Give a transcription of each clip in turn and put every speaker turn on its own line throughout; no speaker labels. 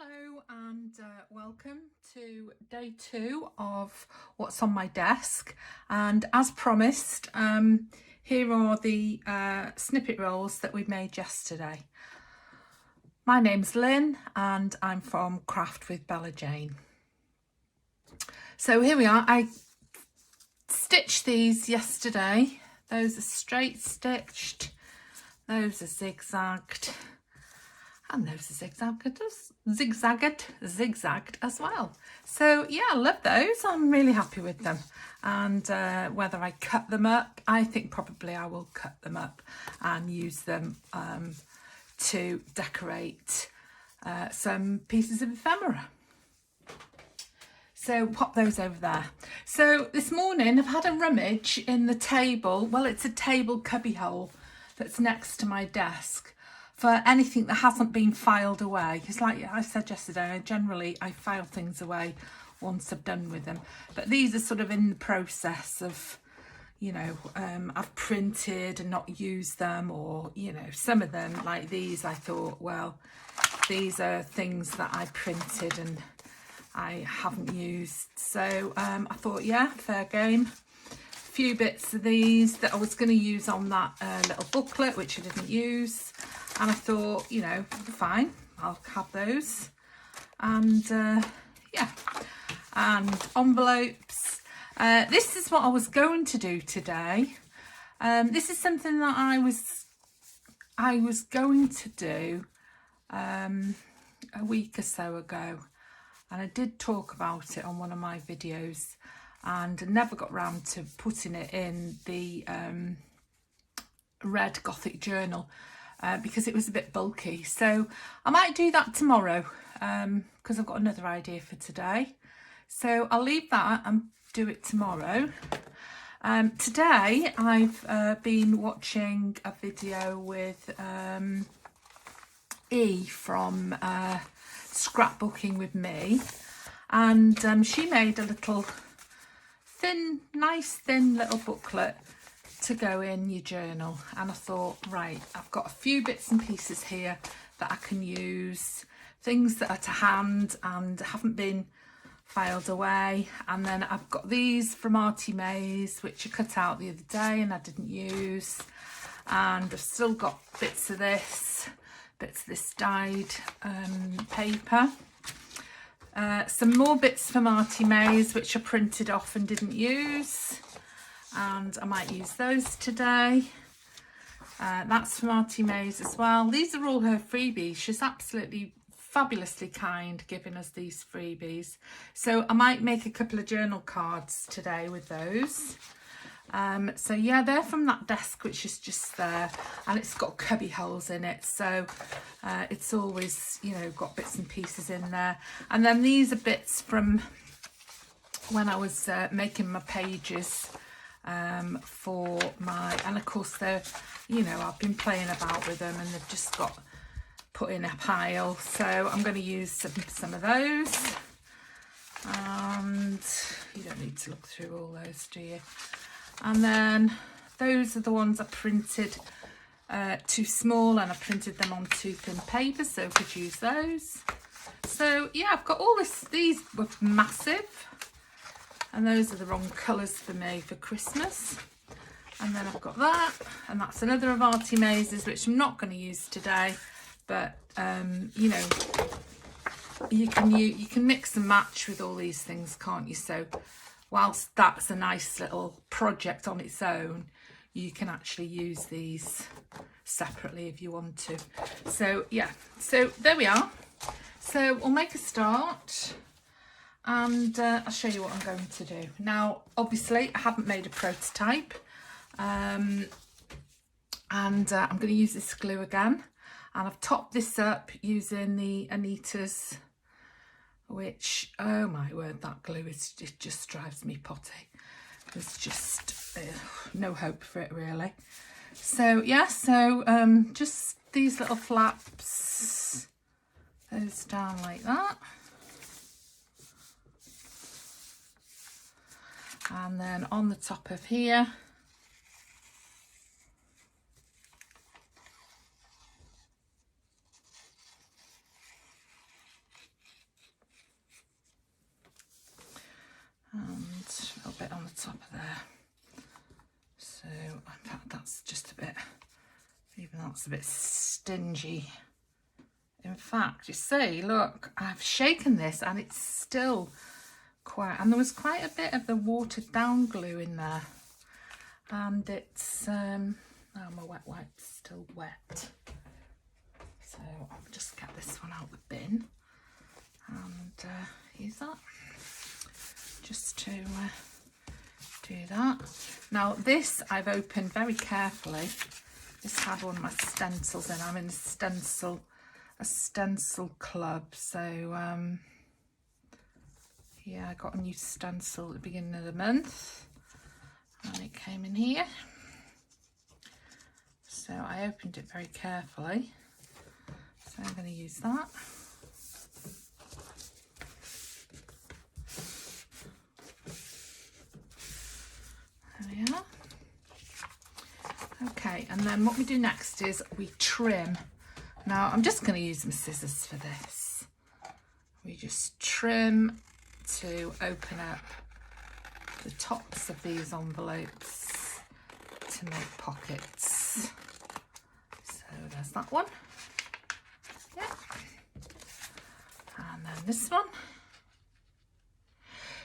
Hello and welcome to day 2 of what's on my desk, and as promised, here are the snippet rolls that we made yesterday. My name's Lynn and I'm from Craft with Bella Jane. So here we are. I stitched these yesterday. Those are straight stitched, those are zigzagged, and those are zigzagged as well. So yeah, I love those. I'm really happy with them. And whether I cut them up, I think probably I will cut them up and use them to decorate some pieces of ephemera. So pop those over there. So this morning I've had a rummage in the table. Well, it's a table cubby hole that's next to my desk for anything that hasn't been filed away. Because like I said yesterday, generally I file things away once I've done with them. But these are sort of in the process of, you know, I've printed and not used them, or, you know, some of them like these, I thought, well, these are things that I printed and I haven't used. So I thought, yeah, fair game. A few bits of these that I was going to use on that little booklet, which I didn't use. And I thought, you know, fine, I'll have those. And yeah, and envelopes. This is what I was going to do today. This is something that I was going to do a week or so ago. And I did talk about it on one of my videos, and I never got round to putting it in the red Gothic journal because it was a bit bulky. So I might do that tomorrow because I've got another idea for today. So I'll leave that and do it tomorrow. Today I've been watching a video with E from Scrapbooking with Me, and she made a little nice thin little booklet to go in your journal. And I thought, right, I've got a few bits and pieces here that I can use, things that are to hand and haven't been filed away. And then I've got these from Artie Mays, which I cut out the other day and I didn't use, and I've still got bits of this dyed paper, some more bits from Artie Mays which I printed off and didn't use, and I might use those today. That's from Artie Mays as well. These are all her freebies. She's absolutely fabulously kind giving us these freebies, so I might make a couple of journal cards today with those. So yeah, they're from that desk which is just there, and it's got cubby holes in it, so it's always, you know, got bits and pieces in there. And then these are bits from when I was making my pages for my, and of course they're, you know, I've been playing about with them and they've just got put in a pile, so I'm going to use some of those. And you don't need to look through all those, do you? And then those are the ones I printed too small, and I printed them on 2 thin paper, so I could use those. So yeah, I've got all this. These were massive, and those are the wrong colours for me for Christmas. And then I've got that, and that's another of Artie Mays's, which I'm not going to use today, but you know, you can mix and match with all these things, can't you? So whilst that's a nice little project on its own, you can actually use these separately if you want to. So yeah, so there we are. So we'll make a start, and I'll show you what I'm going to do. Now, obviously I haven't made a prototype, and I'm going to use this glue again, and I've topped this up using the Anita's, which, oh my word, that glue is, it just drives me potty. There's just no hope for it really. So yeah, so just these little flaps, those down like that, and then on the top of here, bit on the top of there. So in fact that's just a bit, even that's a bit stingy. In fact, you see, look, I've shaken this and it's still quite, and there was quite a bit of the watered down glue in there. And it's, oh, my wet wipe's still wet. So I'll just get this one out the bin and use that just to do that. Now this I've opened very carefully. This had one of my stencils in. I'm in a stencil club, so yeah, I got a new stencil at the beginning of the month and it came in here, so I opened it very carefully. So I'm going to use that. There we are. Okay, and then what we do next is we trim. Now I'm just going to use my scissors for this. We just trim to open up the tops of these envelopes to make pockets. So there's that one. Yeah. And then this one.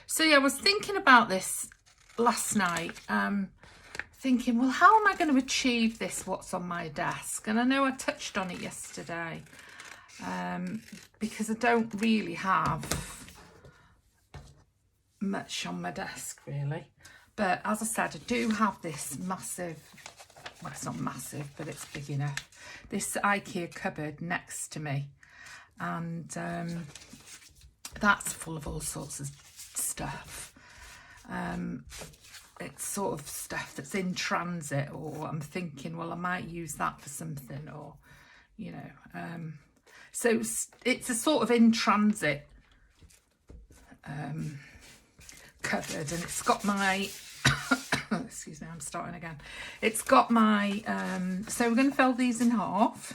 So yeah, I was thinking about this last night, thinking, well, how am I going to achieve this, what's on my desk? And I know I touched on it yesterday, because I don't really have much on my desk really, but as I said, I do have this massive, well, it's not massive, but it's big enough, this IKEA cupboard next to me, and that's full of all sorts of stuff. It's sort of stuff that's in transit, or I'm thinking, well, I might use that for something, or you know, so it's a sort of in transit cupboard, and it's got my excuse me, I'm starting again. It's got my so we're going to fold these in half.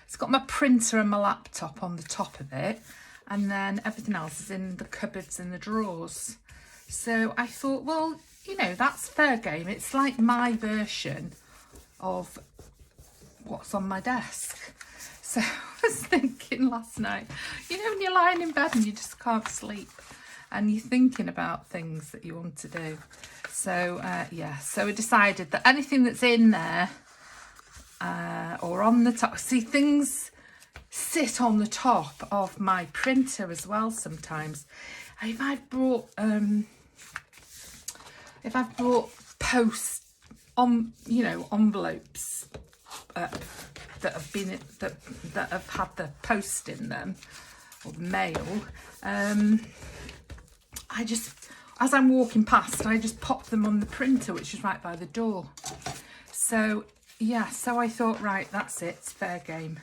It's got my printer and my laptop on the top of it, and then everything else is in the cupboards and the drawers. So I thought, well, you know, that's fair game. It's like my version of what's on my desk. So I was thinking last night, you know, when you're lying in bed and you just can't sleep and you're thinking about things that you want to do. So yeah, so we decided that anything that's in there or on the top, see, things sit on the top of my printer as well sometimes. If I've brought post on, you know, envelopes that have been that have had the post in them, or the mail, I just, as I'm walking past, I just pop them on the printer, which is right by the door. So yeah, so I thought, right, that's it, it's fair game.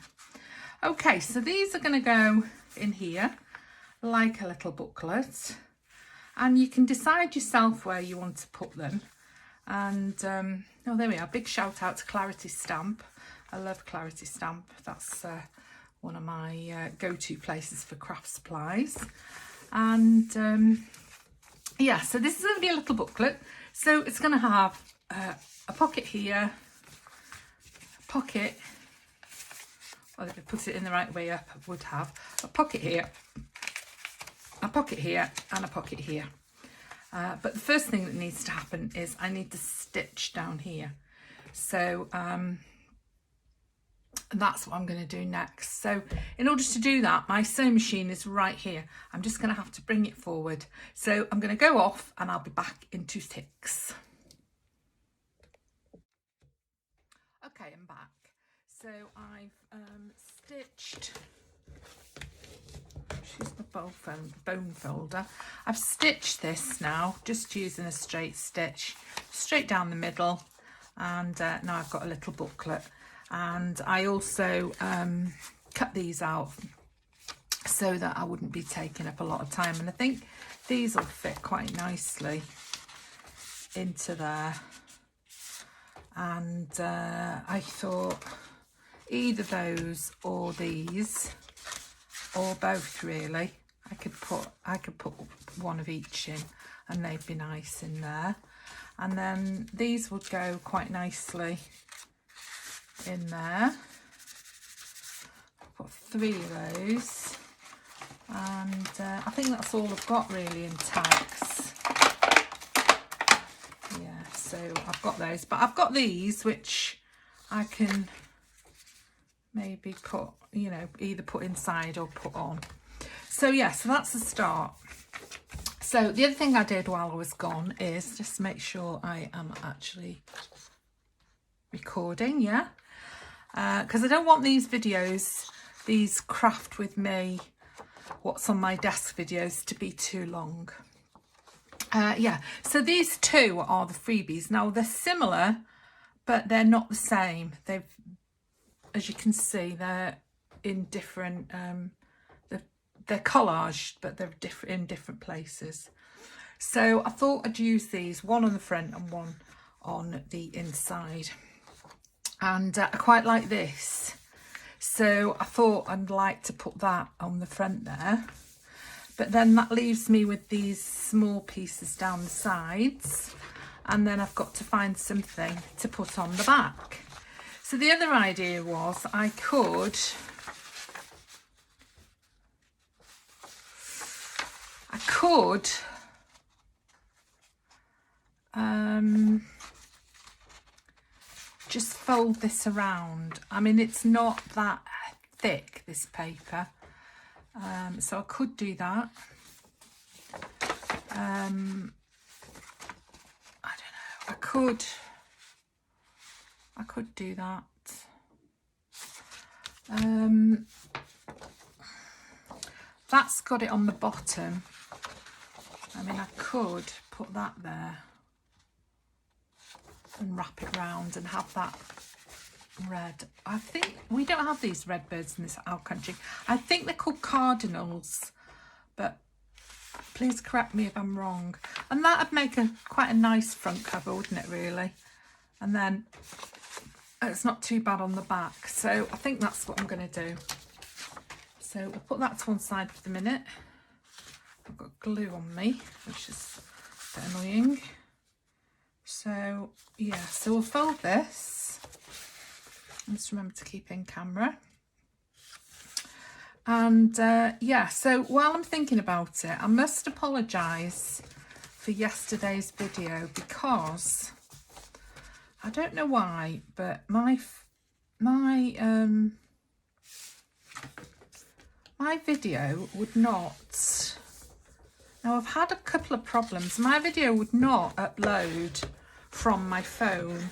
Okay, so these are going to go in here like a little booklet, and you can decide yourself where you want to put them. And oh, there we are. Big shout out to Clarity Stamp. I love Clarity Stamp. That's one of my go-to places for craft supplies. And yeah, so this is going to be a little booklet. So it's going to have a pocket here, a pocket, well, if I put it in the right way up, I would have a pocket here, a pocket here, and a pocket here. But the first thing that needs to happen is I need to stitch down here. So that's what I'm going to do next. So in order to do that, my sewing machine is right here. I'm just going to have to bring it forward. So I'm going to go off and I'll be back in 2 ticks. Okay, I'm back. So I've stitched, she's the bone folder. I've stitched this now, just using a straight stitch, straight down the middle, and now I've got a little booklet. And I also cut these out so that I wouldn't be taking up a lot of time, and I think these will fit quite nicely into there. And I thought either those or these, or both really. I could put one of each in. and they'd be nice in there. And then these would go quite nicely in there. I've got 3 of those, and I think that's all I've got really in tags. Yeah, so I've got those, but I've got these which I can maybe put, you know, either put inside or put on. So yeah, so that's the start. So the other thing I did while I was gone is just make sure I am actually recording, yeah, because I don't want these videos, these craft with me, what's on my desk videos, to be too long. Yeah, so these 2 are the freebies. Now they're similar, but they're not the same. They've, as you can see, they're in different, they're collaged, but they're in different places. So I thought I'd use these, one on the front and one on the inside. And I quite like this. So I thought I'd like to put that on the front there. But then that leaves me with these small pieces down the sides. And then I've got to find something to put on the back. So the other idea was I could just fold this around. I mean, it's not that thick, this paper, so I could do that. I don't know, I could do that. That's got it on the bottom. I mean, I could put that there and wrap it round and have that red. I think we don't have these red birds in this our country. I think they're called cardinals, but please correct me if I'm wrong. And that would make quite a nice front cover, wouldn't it, really? And then it's not too bad on the back. So I think that's what I'm going to do. So we'll put that to one side for the minute. I've got glue on me, which is a bit annoying. So yeah, so we'll fold this. Just remember to keep in camera. And yeah, so while I'm thinking about it, I must apologise for yesterday's video, because I don't know why, but my video would not. Now, I've had a couple of problems. My video would not upload from my phone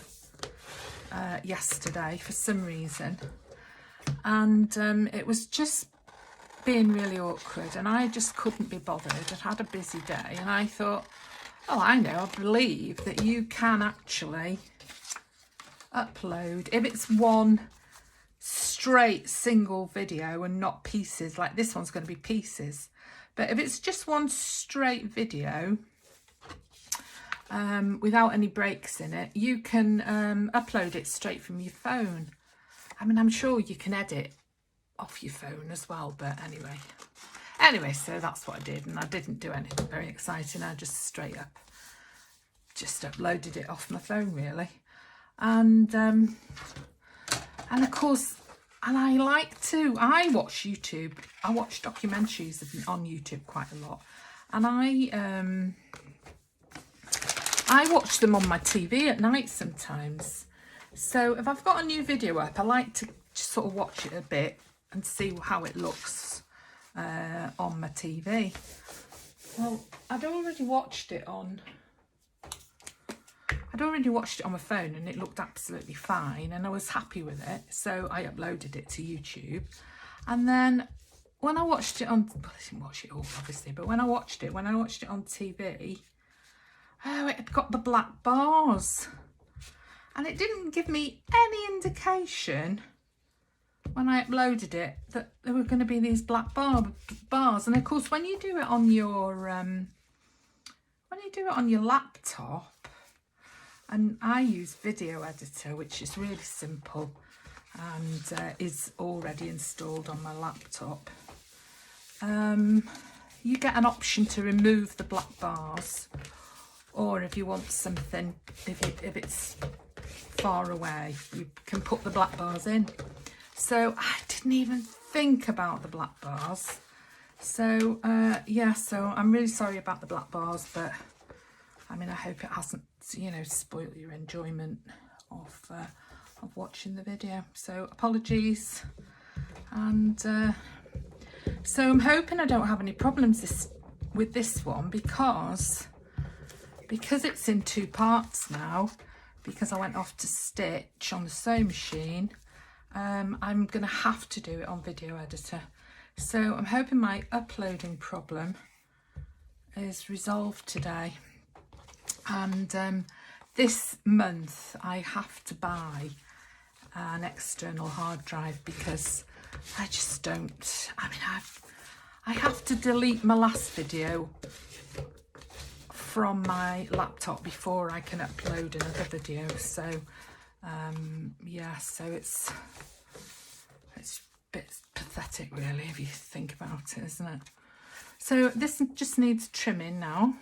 yesterday for some reason. And it was just being really awkward, and I just couldn't be bothered. I'd had a busy day, and I thought, oh, I know, I believe that you can actually upload, if it's one straight single video and not pieces, like this one's going to be pieces. But if it's just one straight video without any breaks in it, you can upload it straight from your phone. I mean, I'm sure you can edit off your phone as well, but anyway, so that's what I did, and I didn't do anything very exciting. I just straight up just uploaded it off my phone, really. And of course, and I watch YouTube. I watch documentaries on YouTube quite a lot, and I watch them on my TV at night sometimes. So if I've got a new video up, I like to just sort of watch it a bit and see how it looks on my TV. Well, I'd already watched it on my phone, and it looked absolutely fine, and I was happy with it, so I uploaded it to YouTube. And then when I watched it on, well, I didn't watch it all obviously, but when I watched it on TV, oh, it had got the black bars, and it didn't give me any indication when I uploaded it that there were going to be these black bars. And of course, when you do it on your laptop, and I use Video Editor, which is really simple and is already installed on my laptop. you get an option to remove the black bars, or if you want something, if it's far away, you can put the black bars in. So I didn't even think about the black bars. So yeah, so I'm really sorry about the black bars, but I mean, I hope it hasn't, you know, spoiled your enjoyment of watching the video. So apologies. And so I'm hoping I don't have any problems with this one, because it's in 2 parts now, because I went off to stitch on the sewing machine. I'm going to have to do it on video editor. So I'm hoping my uploading problem is resolved today. And this month I have to buy an external hard drive, because I just don't, I mean, I have to delete my last video from my laptop before I can upload another video. So yeah, so it's a bit pathetic really, if you think about it, isn't it? So this just needs trimming now.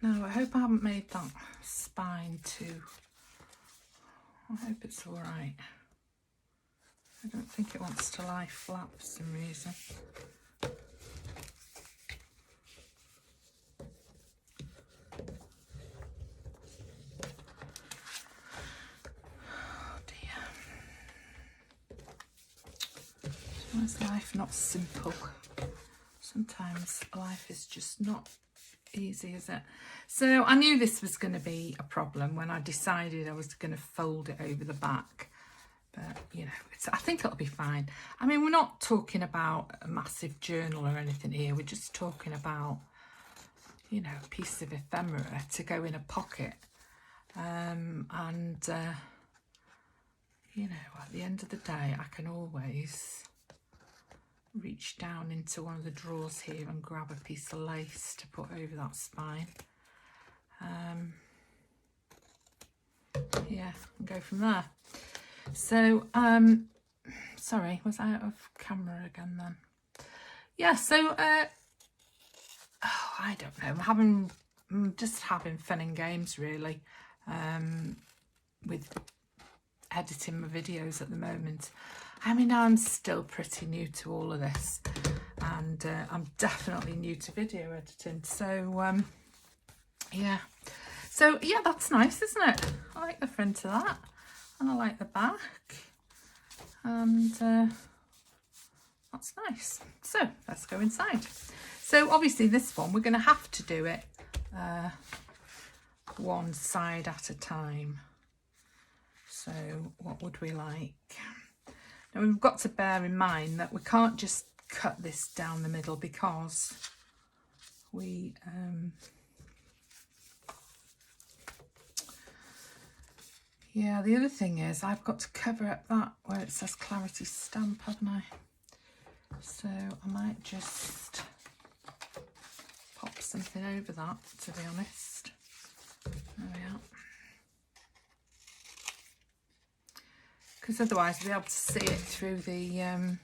Now I hope I haven't made that spine too, I hope it's all right. I don't think it wants to lie flat for some reason. Oh dear. Why is life not simple? Sometimes life is just not easy, is it? So I knew this was going to be a problem when I decided I was going to fold it over the back. But, you know, I think it'll be fine. I mean, we're not talking about a massive journal or anything here. We're just talking about, you know, a piece of ephemera to go in a pocket. You know, at the end of the day, I can always reach down into one of the drawers here and grab a piece of lace to put over that spine. Yeah, and go from there. So, sorry, was I out of camera again then? Yeah, so, oh, I don't know, I'm just having fun and games really, with editing my videos at the moment. I mean, I'm still pretty new to all of this, and I'm definitely new to video editing, so, yeah. So, yeah, that's nice, isn't it? I like the front of that. And I like the back, and that's nice. So let's go inside. So obviously this one, we're going to have to do it one side at a time. So what would we like? Now we've got to bear in mind that we can't just cut this down the middle, because we yeah, the other thing is I've got to cover up that where it says Clarity Stamp, haven't I? So I might just pop something over that, to be honest. There we are. Because otherwise we'll be able to see it through the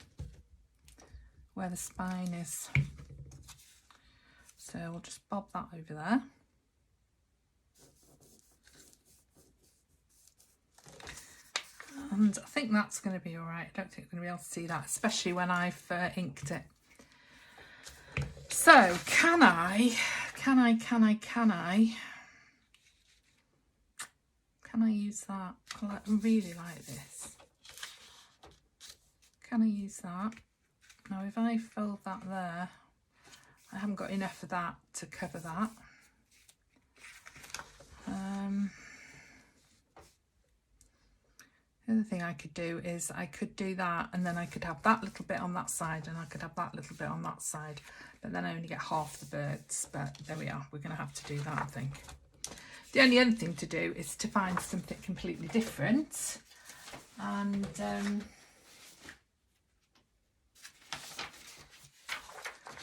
where the spine is. So we'll just bob that over there. And I think that's going to be all right. I don't think I'm going to be able to see that, especially when I've inked it. So, can I use that? I really like this. Can I use that? Now, if I fold that there, I haven't got enough of that to cover that. The other thing I could do is I could do that, and then I could have that little bit on that side, and I could have that little bit on that side, but then I only get half the birds. But there we are, we're going to have to do that, I think. The only other thing to do is to find something completely different, and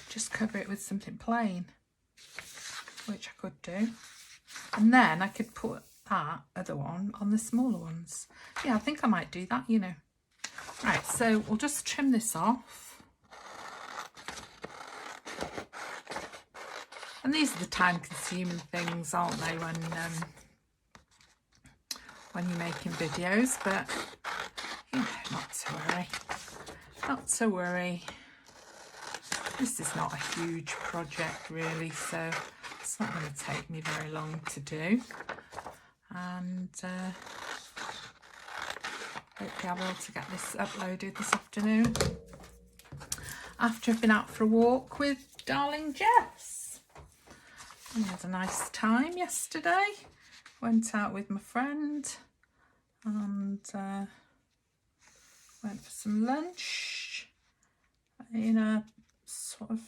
just cover it with something plain, which I could do, and then I could put that other one on the smaller ones. Yeah, I think I might do that, you know. Right, so we'll just trim this off. And these are the time-consuming things, aren't they, when you're making videos? But you know, not to worry. Not to worry. This is not a huge project really, so it's not going to take me very long to do. And hopefully I'll be able to get this uploaded this afternoon after I've been out for a walk with darling Jess. We had a nice time yesterday. Went out with my friend and went for some lunch in a sort of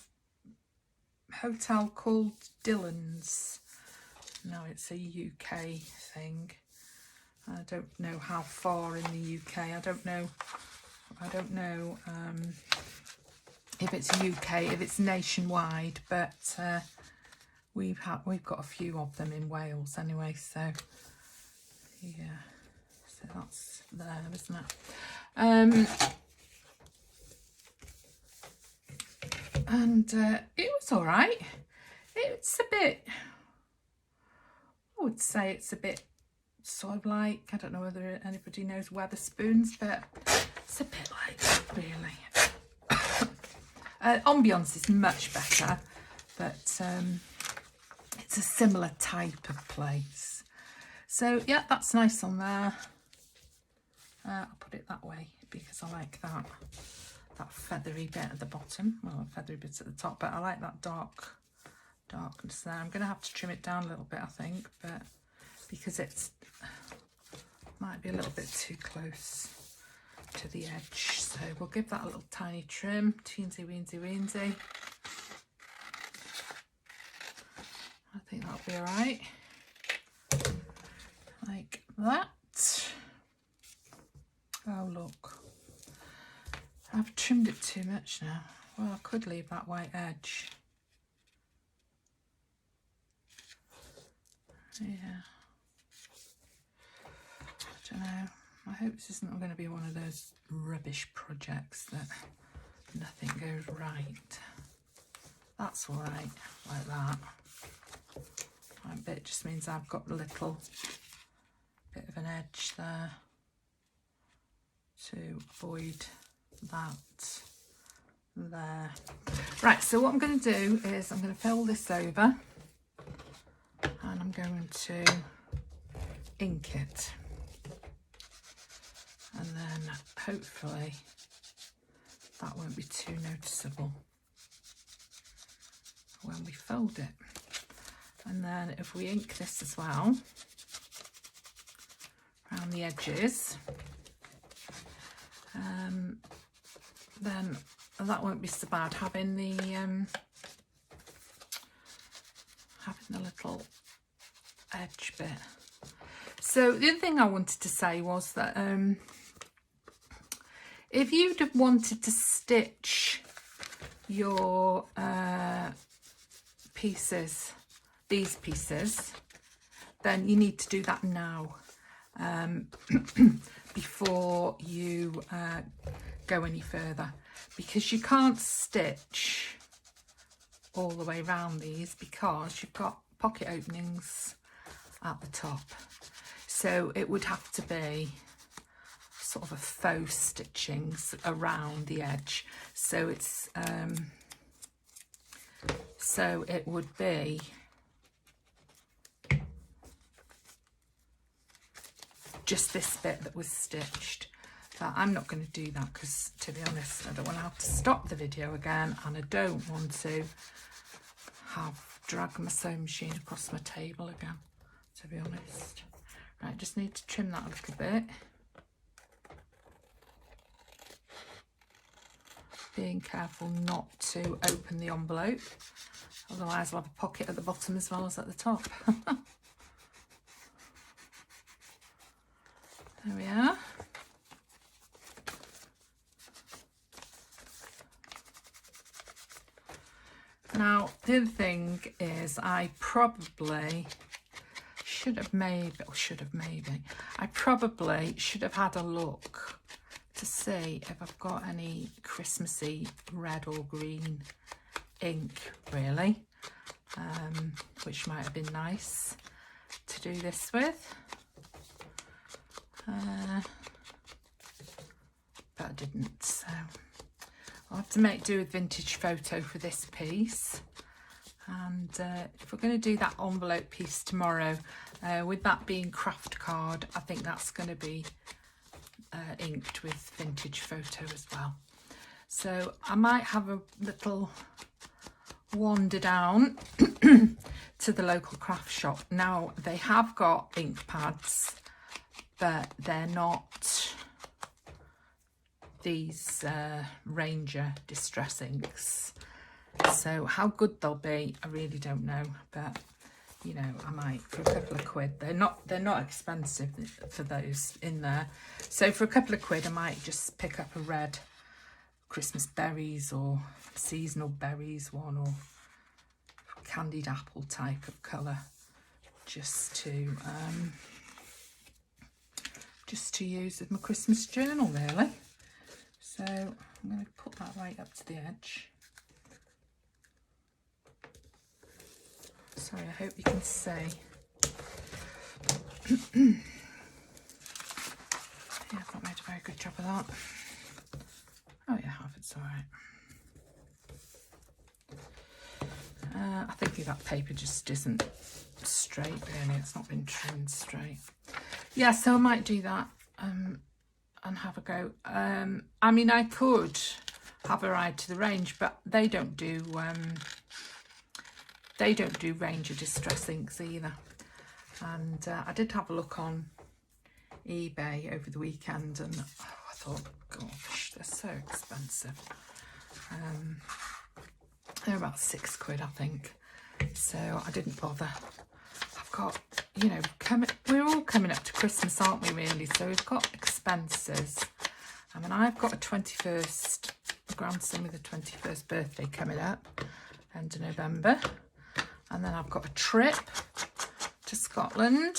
hotel called Dillon's. No, it's a UK thing. I don't know how far in the UK. I don't know if it's UK, if it's nationwide, but we've got a few of them in Wales anyway. So yeah, so that's there, isn't it? And it was all right. It's a bit, I would say it's a bit sort of like, I don't know whether anybody knows Weatherspoons, but it's a bit like that really. Ambience is much better, but it's a similar type of place. So yeah, that's nice on there. I'll put it that way because I like that feathery bit at the bottom. Well, a feathery bit at the top, but I like that darkness there. I'm going to have to trim it down a little bit, I think, but because it's might be a little bit too close to the edge, so we'll give that a little tiny trim, teensy weensy weensy. I think that'll be all right, like that. Oh look, I've trimmed it too much now. Well, I could leave that white edge. Yeah, I don't know. I hope this isn't going to be one of those rubbish projects that nothing goes right. That's all right, like that. Right, but it just means I've got a little bit of an edge there to avoid that there. Right, so what I'm going to do is I'm going to fold this over and I'm going to ink it. And then hopefully that won't be too noticeable when we fold it. And then if we ink this as well around the edges, then that won't be so bad, having the little edge bit. So the other thing I wanted to say was that if you'd have wanted to stitch your pieces, these pieces, then you need to do that now before you go any further, because you can't stitch all the way around these because you've got pocket openings at the top. So it would have to be sort of a faux stitching around the edge. So it's so it would be just this bit that was stitched. But I'm not going to do that because, to be honest, I don't want to have to stop the video again, and I don't want to drag my sewing machine across my table again, to be honest. Right, just need to trim that a little bit. Being careful not to open the envelope, otherwise I'll have a pocket at the bottom as well as at the top. There we are. Now, the other thing is I probably should have had a look to see if I've got any Christmassy red or green ink, really. which might have been nice to do this with. But I didn't, so I'll have to make do with vintage photo for this piece. And if we're going to do that envelope piece tomorrow, with that being craft card, I think that's going to be inked with vintage photo as well. So I might have a little wander down to the local craft shop. Now they have got ink pads, but they're not these Ranger distress inks. So how good they'll be, I really don't know, but you know, I might for a couple of quid. They're not expensive for those in there. So for a couple of quid, I might just pick up a red Christmas berries or seasonal berries one, or candied apple type of colour, just to use with my Christmas journal, really. So I'm going to put that right up to the edge. Sorry, I hope you can see. Yeah, I've not made a very good job of that. Oh yeah, I have, it's all right. I think that paper just isn't straight, really. It's not been trimmed straight. Yeah, so I might do that and have a go. I mean, I could have a ride to the range, but they don't do Ranger distress inks either. And I did have a look on eBay over the weekend, and I thought, gosh, they're so expensive. They're about £6, I think. So I didn't bother. I've got, you know, we're all coming up to Christmas, aren't we, really? So we've got expenses. I mean, I've got a grandson with a 21st birthday coming up, end of November. And then I've got a trip to Scotland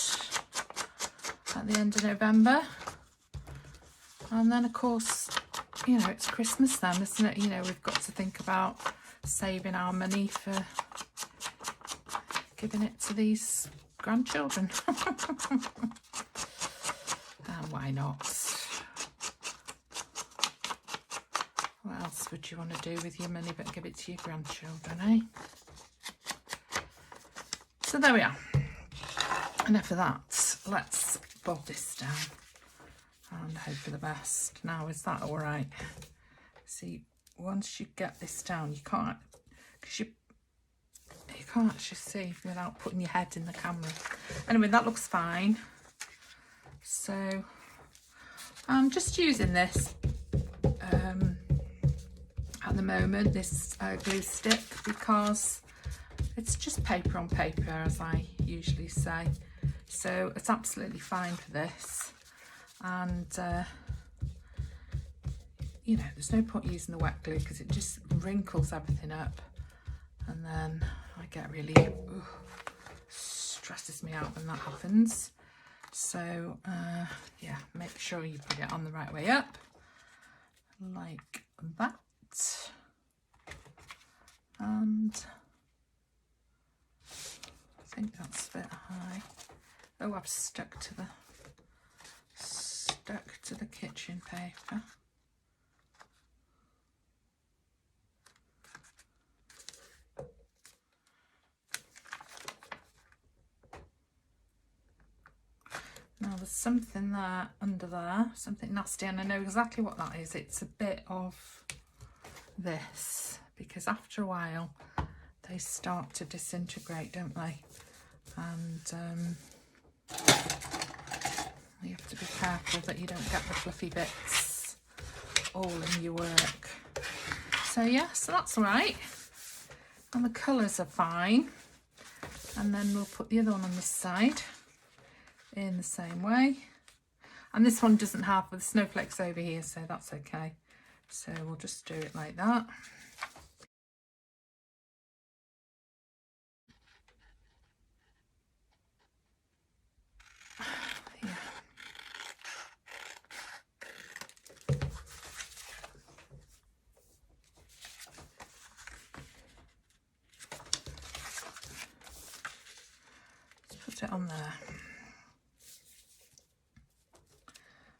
at the end of November. And then, of course, you know, it's Christmas then, isn't it? You know, we've got to think about saving our money for giving it to these grandchildren. And why not? What else would you want to do with your money but give it to your grandchildren, eh? So there we are. Enough of that. Let's bob this down and hope for the best. Now, is that all right? See, once you get this down, you can't, because you can't actually see without putting your head in the camera. Anyway, that looks fine. So I'm just using this at the moment, this glue stick, because it's just paper on paper, as I usually say. So it's absolutely fine for this. And, you know, there's no point using the wet glue because it just wrinkles everything up. And then I get really, stresses me out when that happens. So, yeah, make sure you put it on the right way up. Like that. And I think that's a bit high. Oh, I've stuck to the kitchen paper. Now there's something there under there, something nasty, and I know exactly what that is. It's a bit of this, because after a while they start to disintegrate, don't they? And you have to be careful that you don't get the fluffy bits all in your work. So yeah, so that's all right. And the colours are fine. And then we'll put the other one on this side in the same way. And this one doesn't have the snowflakes over here, so that's okay. So we'll just do it like that. Yeah. it on there.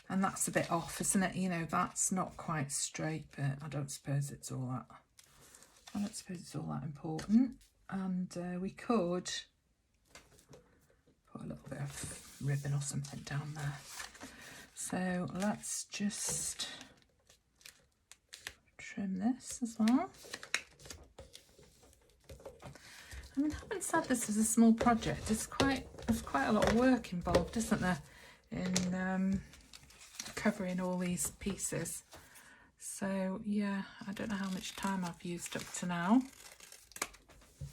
And that's a bit off, isn't it? You know, that's not quite straight, but I don't suppose it's all that. I don't suppose it's all that important. And we could put a little bit of ribbon or something down there. So let's just trim this as well. I mean, having said this is a small project, there's quite a lot of work involved, isn't there, in covering all these pieces. So yeah, I don't know how much time I've used up to now.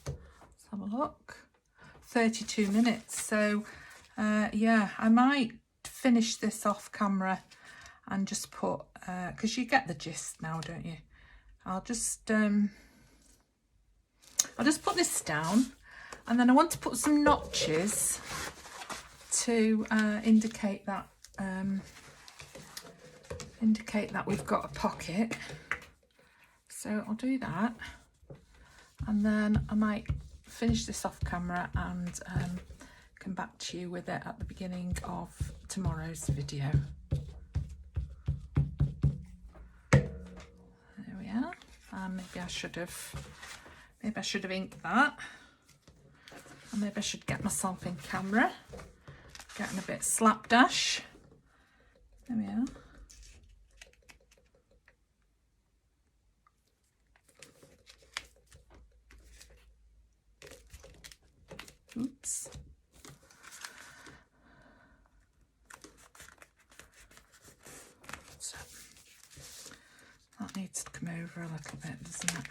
Let's have a look. 32 minutes. So yeah, I might finish this off camera and just put, because you get the gist now, don't you? I'll just put this down, and then I want to put some notches to indicate that we've got a pocket. So I'll do that, and then I might finish this off camera and come back to you with it at the beginning of tomorrow's video. There we are. And maybe I should have inked that, and maybe I should get myself in camera, getting a bit slapdash. There we are. Oops. So that needs to come over a little bit, doesn't it?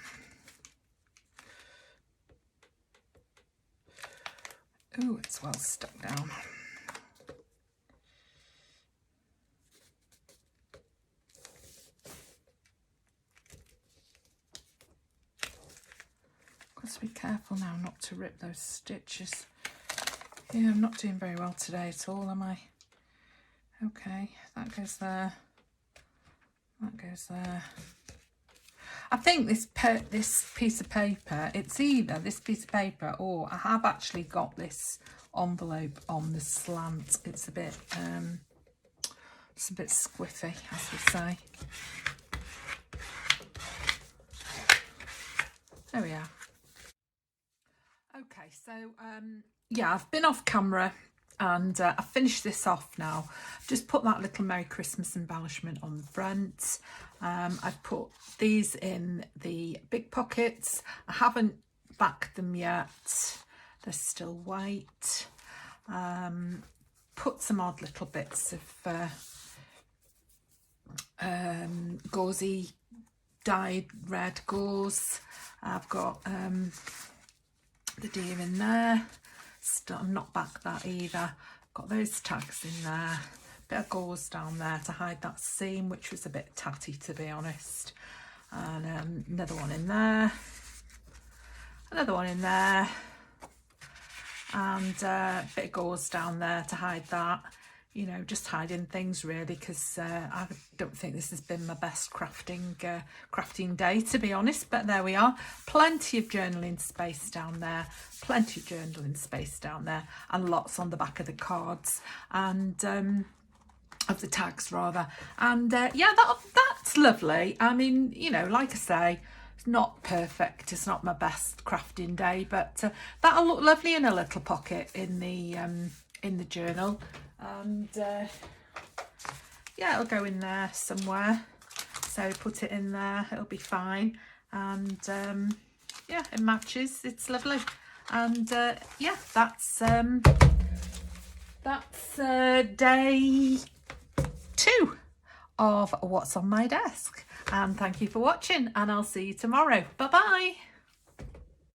Oh, it's well stuck down. Got to be careful now not to rip those stitches. Yeah, I'm not doing very well today at all, am I? Okay, that goes there. That goes there. I think this piece of paper, it's either this piece of paper or I have actually got this envelope on the slant. It's a bit squiffy, as we say. There we are. Okay, so yeah, I've been off camera and I've finished this off now. Just put that little Merry Christmas embellishment on the front. I've put these in the big pockets. I haven't backed them yet. They're still white. Put some odd little bits of gauzy dyed red gauze. I've got the deer in there. Still, I'm not back that either. Got those tags in there. Bit of gauze down there to hide that seam, which was a bit tatty, to be honest. And another one in there. Another one in there. And a bit of gauze down there to hide that. You know, just hiding things really, because I don't think this has been my best crafting day, to be honest, but there we are. Plenty of journaling space down there, and lots on the back of the cards, and of the tags rather, and yeah, that's lovely. I mean, you know, like I say, it's not perfect, it's not my best crafting day, but that'll look lovely in a little pocket in the journal. And yeah, it'll go in there somewhere, so put it in there, it'll be fine. And yeah, it matches, it's lovely. And yeah, that's day 2 of what's on my desk. And thank you for watching, and I'll see you tomorrow. Bye bye.